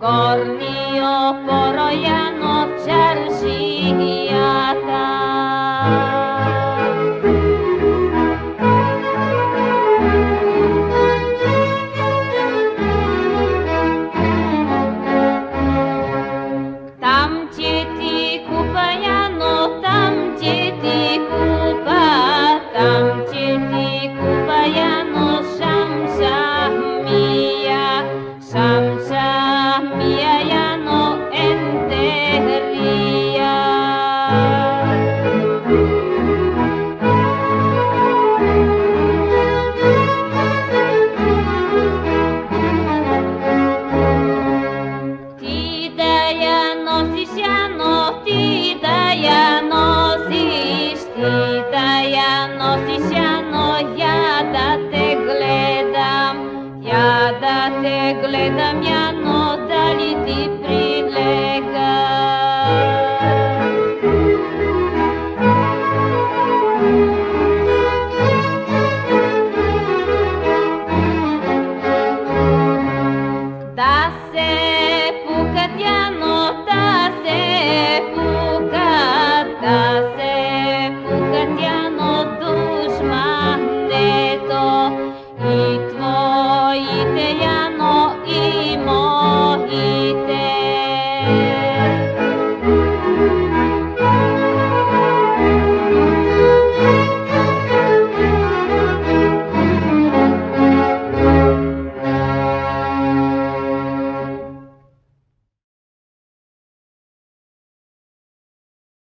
Горнио порояно в чаршията. Там че ти купаяно, там че ти купа, там че ти купаяно, шамса мия, шамsa mia yano enteria. Ti da ya nosiš yano, ti da ya nosiš, ti da ya nosiš yano, ja da te gledam, ja da te gledam yano.